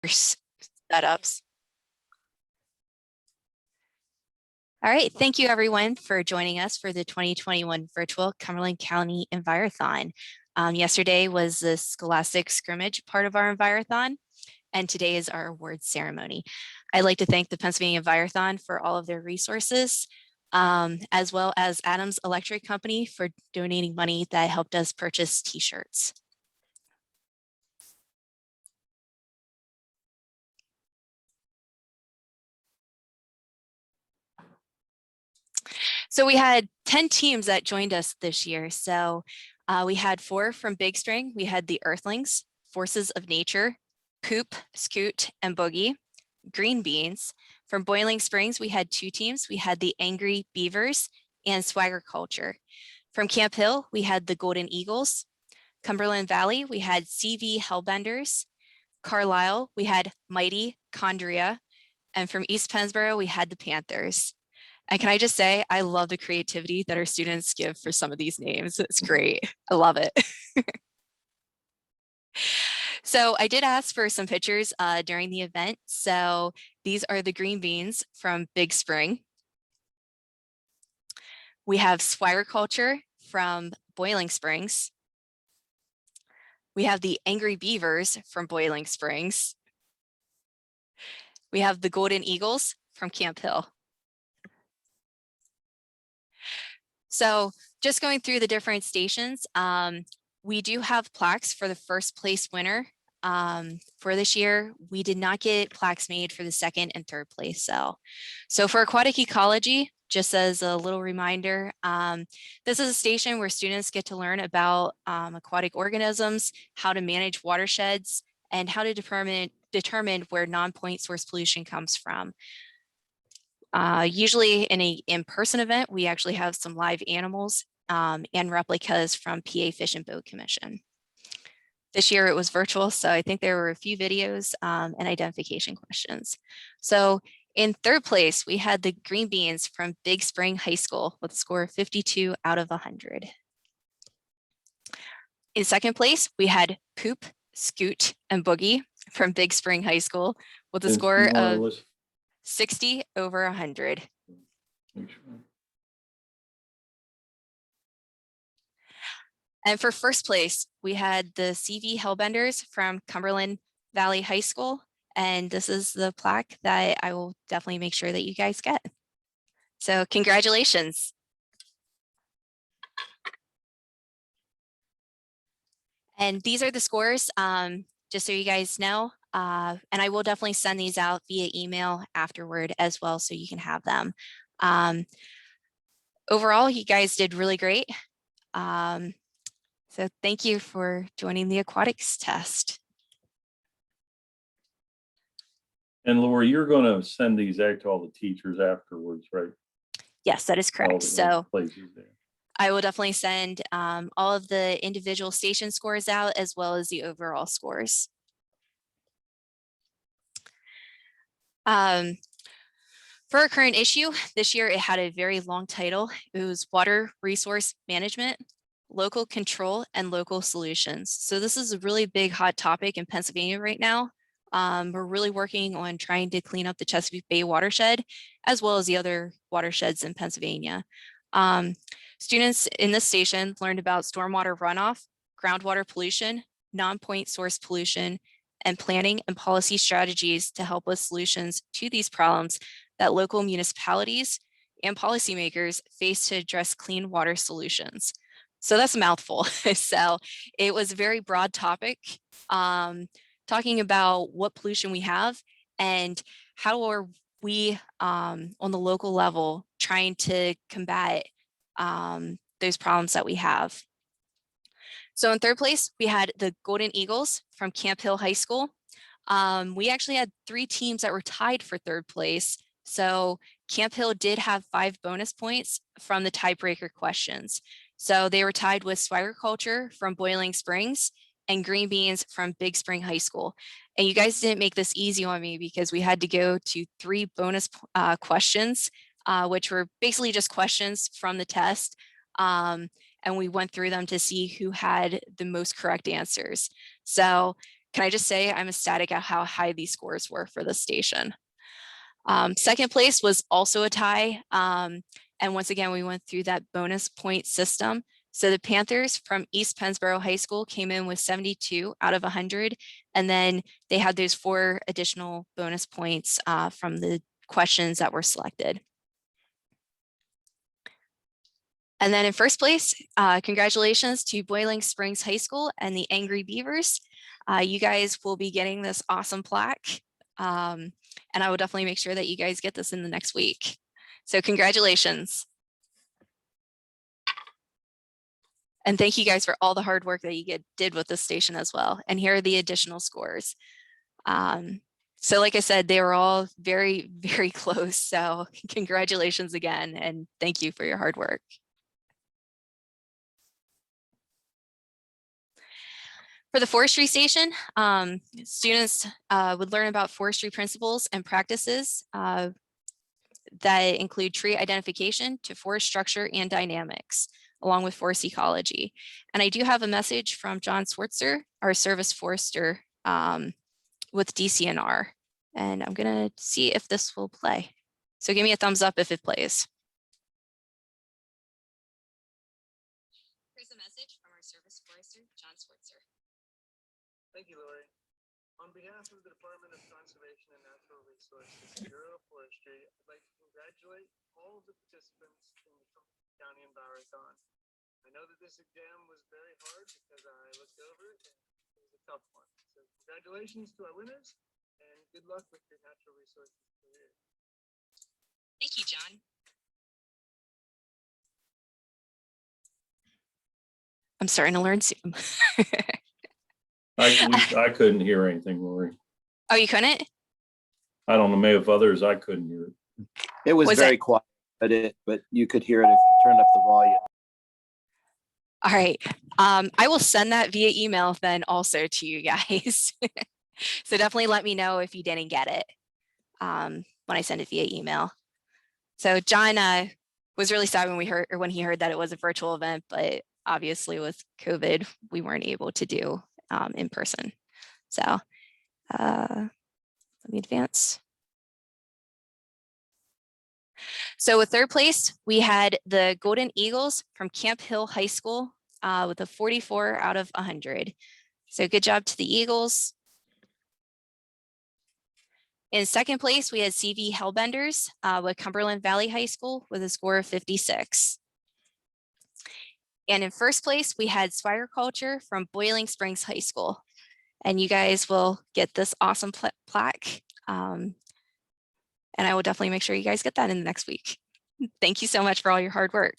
setups. All right, thank you everyone for joining us for the 2021 virtual Cumberland County Envirothon. Yesterday was the Scholastic Scrimmage part of our Envirothon, and today is our awards ceremony. I'd like to thank the Pennsylvania Envirothon for all of their resources, as well as Adams Electric Company for donating money that helped us purchase t-shirts. So we had 10 teams that joined us this year. So we had 4 from Big String. We had the Earthlings, Forces of Nature, Poop, Scoot, and Boogie. Green Beans. From Boiling Springs, we had 2 teams. We had the Angry Beavers and Swagger Culture. From Camp Hill, we had the Golden Eagles. Cumberland Valley, we had CV Hellbenders. Carlisle, we had Mighty Chondria. And from East Pennsboro, we had the Panthers. And can I just say, I love the creativity that our students give for some of these names. It's great. I love it. So I did ask for some pictures during the event. So these are the green beans from Big Spring. We have Swagger Culture from Boiling Springs. We have the Angry Beavers from Boiling Springs. We have the Golden Eagles from Camp Hill. So just going through the different stations, we do have plaques for the first place winner. For this year, we did not get plaques made for the second and third place. So for Aquatic Ecology, just as a little reminder, this is a station where students get to learn about aquatic organisms, how to manage watersheds, and how to determine where non-point source pollution comes from. Usually in an in-person event, we actually have some live animals and replicas from PA Fish and Boat Commission. This year it was virtual, so I think there were a few videos and identification questions. So in third place, we had the Green Beans from Big Spring High School with a score of 52 out of 100. In second place, we had Poop, Scoot, and Boogie from Big Spring High School with a score of 60 over 100. And for first place, we had the CV Hellbenders from Cumberland Valley High School. And this is the plaque that I will definitely make sure that you guys get. So congratulations. And these are the scores, just so you guys know. And I will definitely send these out via email afterward as well, so you can have them. Overall, you guys did really great. So thank you for joining the aquatics test. And Laura, you're going to send these out to all the teachers afterwards, right? Yes, that is correct. So I will definitely send all of the individual station scores out as well as the overall scores. For our current issue, this year it had a very long title. It was Water Resource Management, Local Control, and Local Solutions. So this is a really big hot topic in Pennsylvania right now. We're really working on trying to clean up the Chesapeake Bay watershed, as well as the other watersheds in Pennsylvania. Students in this station learned about stormwater runoff, groundwater pollution, non-point source pollution, and planning and policy strategies to help with solutions to these problems that local municipalities and policymakers face to address clean water solutions. So that's a mouthful. So it was a very broad topic, talking about what pollution we have and how are we on the local level trying to combat those problems that we have. So in third place, we had the Golden Eagles from Camp Hill High School. We actually had 3 teams that were tied for third place. So Camp Hill did have 5 bonus points from the tiebreaker questions. So they were tied with Swagger Culture from Boiling Springs and Green Beans from Big Spring High School. And you guys didn't make this easy on me because we had to go to 3 bonus questions, which were basically just questions from the test. And we went through them to see who had the most correct answers. So can I just say I'm ecstatic at how high these scores were for the station. Second place was also a tie. And once again, we went through that bonus point system. So the Panthers from East Pennsboro High School came in with 72 out of 100. And then they had those 4 additional bonus points from the questions that were selected. And then in first place, congratulations to Boiling Springs High School and the Angry Beavers. You guys will be getting this awesome plaque. And I will definitely make sure that you guys get this in the next week. So congratulations. And thank you guys for all the hard work that you did with this station as well. And here are the additional scores. So like I said, they were all very, very close. So congratulations again, and thank you for your hard work. For the forestry station, students would learn about forestry principles and practices that include tree identification to forest structure and dynamics, along with forest ecology. And I do have a message from John Swartzer, our service forester with DCNR. And I'm gonna see if this will play. So give me a thumbs up if it plays. Here's a message from our service forester, John Swartzer. Thank you, Lori. On behalf of the Department of Conservation and Natural Resources, Bureau of Forestry, I'd like to congratulate all of the participants in the Cumberland County Envirothon. I know that this exam was very hard because I looked over it and it was a tough one. So congratulations to our winners and good luck with your natural resources career. Thank you, John. I'm starting to learn Zoom. I couldn't hear anything, Lori. Oh, you couldn't? I don't know, maybe if others, I couldn't hear it. It was very quiet, but you could hear it if you turned up the volume. All right. I will send that via email then also to you guys. So definitely let me know if you didn't get it when I send it via email. So John was really sad when he heard that it was a virtual event, but obviously with COVID, we weren't able to do in person. So let me advance. So with third place, we had the Golden Eagles from Camp Hill High School with a 44 out of 100. So good job to the Eagles. In second place, we had CV Hellbenders with Cumberland Valley High School with a score of 56. And in first place, we had Swire Culture from Boiling Springs High School. And you guys will get this awesome plaque. And I will definitely make sure you guys get that in the next week. Thank you so much for all your hard work.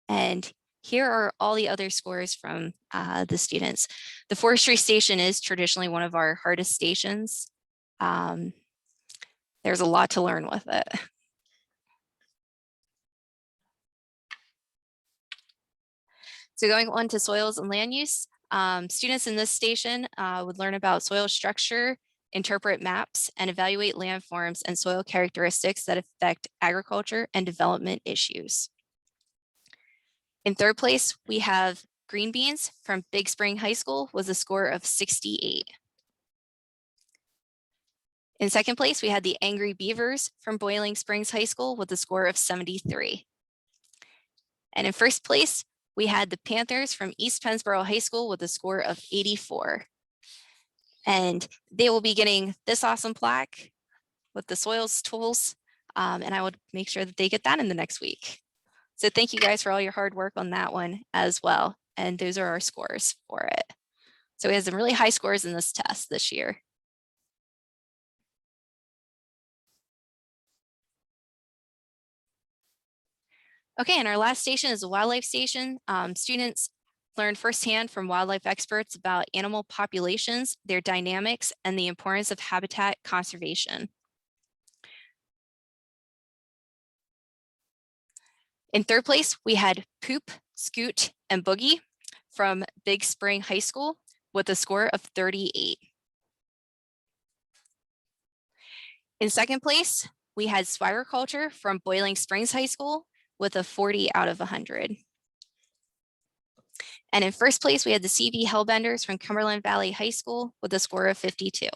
And here are all the other scores from the students. The forestry station is traditionally one of our hardest stations. There's a lot to learn with it. So going on to soils and land use, students in this station would learn about soil structure, interpret maps, and evaluate landforms and soil characteristics that affect agriculture and development issues. In third place, we have Green Beans from Big Spring High School with a score of 68. In second place, we had the Angry Beavers from Boiling Springs High School with a score of 73. And in first place, we had the Panthers from East Pennsboro High School with a score of 84. And they will be getting this awesome plaque with the soils tools. And I would make sure that they get that in the next week. So thank you guys for all your hard work on that one as well. And those are our scores for it. So we had some really high scores in this test this year. Okay, and our last station is a wildlife station. Students learn firsthand from wildlife experts about animal populations, their dynamics, and the importance of habitat conservation. In third place, we had Poop, Scoot, and Boogie from Big Spring High School with a score of 38. In second place, we had Swire Culture from Boiling Springs High School with a 40 out of 100. And in first place, we had the CV Hellbenders from Cumberland Valley High School with a score of 52.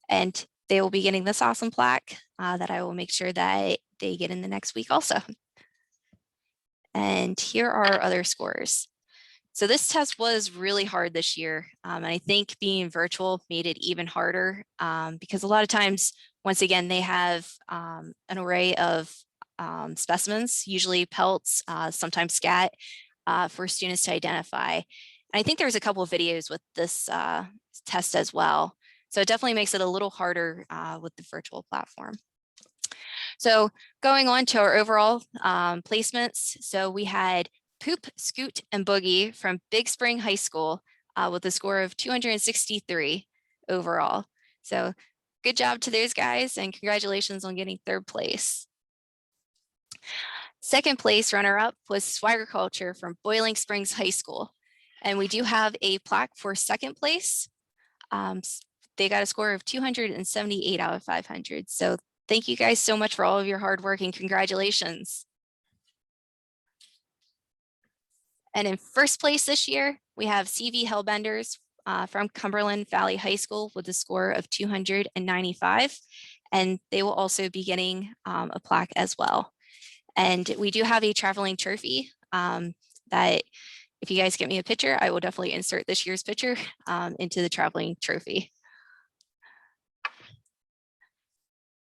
And they will be getting this awesome plaque that I will make sure that they get in the next week also. And here are our other scores. So this test was really hard this year. And I think being virtual made it even harder because a lot of times, once again, they have an array of specimens, usually pelts, sometimes scat, for students to identify. And I think there's a couple of videos with this test as well. So it definitely makes it a little harder with the virtual platform. So going on to our overall placements. So we had Poop, Scoot, and Boogie from Big Spring High School with a score of 263 overall. So good job to those guys and congratulations on getting third place. Second place runner-up was Swagriculture from Boiling Springs High School. And we do have a plaque for second place. They got a score of 278 out of 500. So thank you guys so much for all of your hard work and congratulations. And in first place this year, we have CV Hellbenders from Cumberland Valley High School with a score of 295. And they will also be getting a plaque as well. And we do have a traveling trophy that if you guys get me a picture, I will definitely insert this year's picture into the traveling trophy.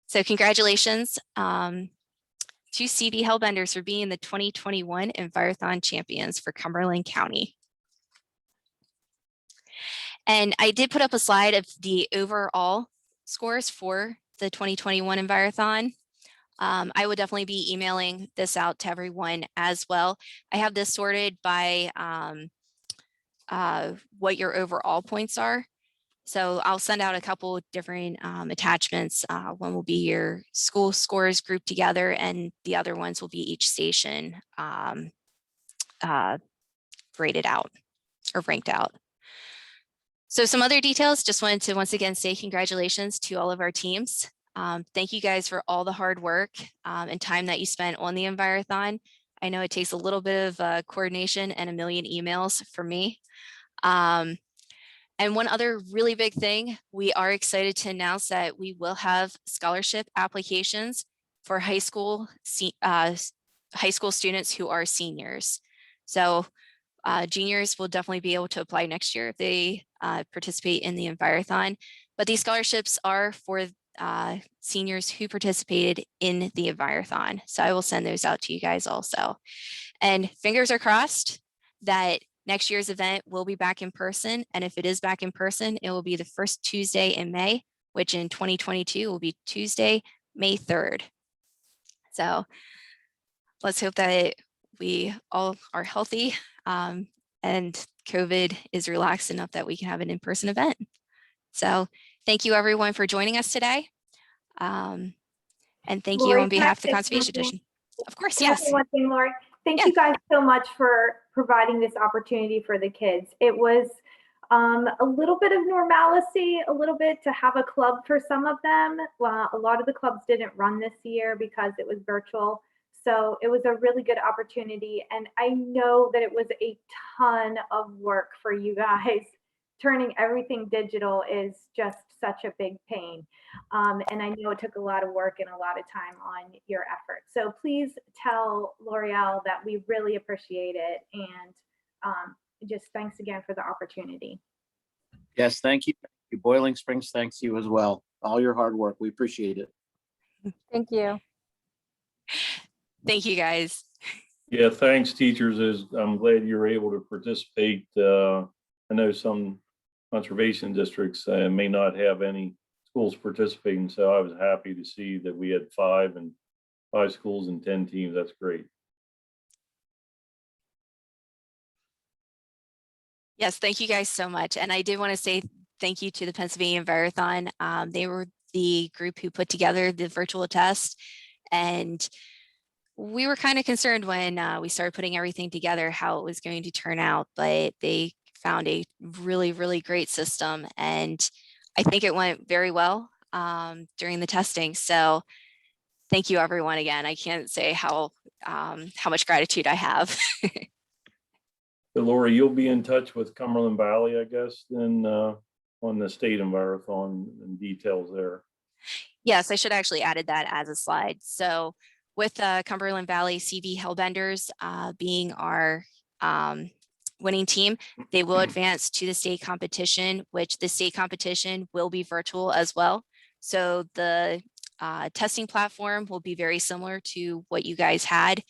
So congratulations to CV Hellbenders for being the 2021 Envirothon Champions for Cumberland County. And I did put up a slide of the overall scores for the 2021 Envirothon. I would definitely be emailing this out to everyone as well. I have this sorted by what your overall points are. So I'll send out a couple different attachments. One will be your school scores grouped together and the other ones will be each station graded out or ranked out. So some other details, just wanted to once again say congratulations to all of our teams. Thank you guys for all the hard work and time that you spent on the Envirothon. I know it takes a little bit of coordination and a million emails for me. And one other really big thing, we are excited to announce that we will have scholarship applications for high school students who are seniors. So juniors will definitely be able to apply next year if they participate in the Envirothon. But these scholarships are for seniors who participated in the Envirothon. So I will send those out to you guys also. And fingers are crossed that next year's event will be back in person. And if it is back in person, it will be the first Tuesday in May, which in 2022 will be Tuesday, May 3rd. So let's hope that we all are healthy and COVID is relaxed enough that we can have an in-person event. So thank you everyone for joining us today. And thank you Lori, on can I behalf of the say Conservation something? Edition. Of course, Can I yes. say one thing, Lori? Thank Yeah. you guys so much for providing this opportunity for the kids. It was a little bit of normalcy, a little bit to have a club for some of them. Well, a lot of the clubs didn't run this year because it was virtual. So it was a really good opportunity. And I know that it was a ton of work for you guys. Turning everything digital is just such a big pain. And I know it took a lot of work and a lot of time on your effort. So please tell L'Oreal that we really appreciate it. And just thanks again for the opportunity. Yes, thank you. Boiling Springs, thanks you as well. All your hard work. We appreciate it. Thank you. Thank you guys. Yeah, thanks, teachers. I'm glad you were able to participate. I know some conservation districts may not have any schools participating, so I was happy to see that we had 5 schools and 10 teams. That's great. Yes, thank you guys so much. And I did want to say thank you to the Pennsylvania Envirothon. They were the group who put together the virtual test. And we were kind of concerned when we started putting everything together how it was going to turn out, but they found a really, really great system. And I think it went very well during the testing. So thank you everyone again. I can't say how much gratitude I have. But Lori, you'll be in touch with Cumberland Valley, I guess, then on the state Envirothon and details there. Yes, I should actually added that as a slide. So with Cumberland Valley CV Hellbenders being our winning team, they will advance to the state competition, which the state competition will be virtual as well. So the testing platform will be very similar to what you guys had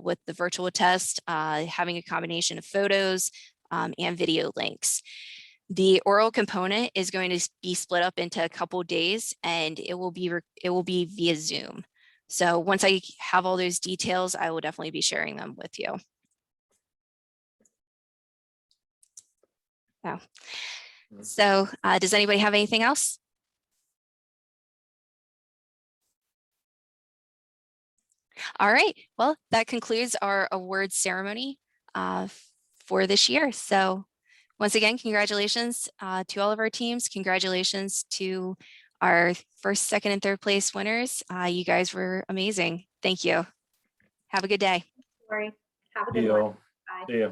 with the virtual test, having a combination of photos and video links. The oral component is going to be split up into a couple days, and it will be via Zoom. So once I have all those details, I will definitely be sharing them with you. So does anybody have anything else? All right, well, that concludes our awards ceremony for this year. So once again, congratulations to all of our teams. Congratulations to our first, second, and third place winners. You guys were amazing. Thank you. Have a good day. Lori, have a See good one. y'all. Bye. See ya.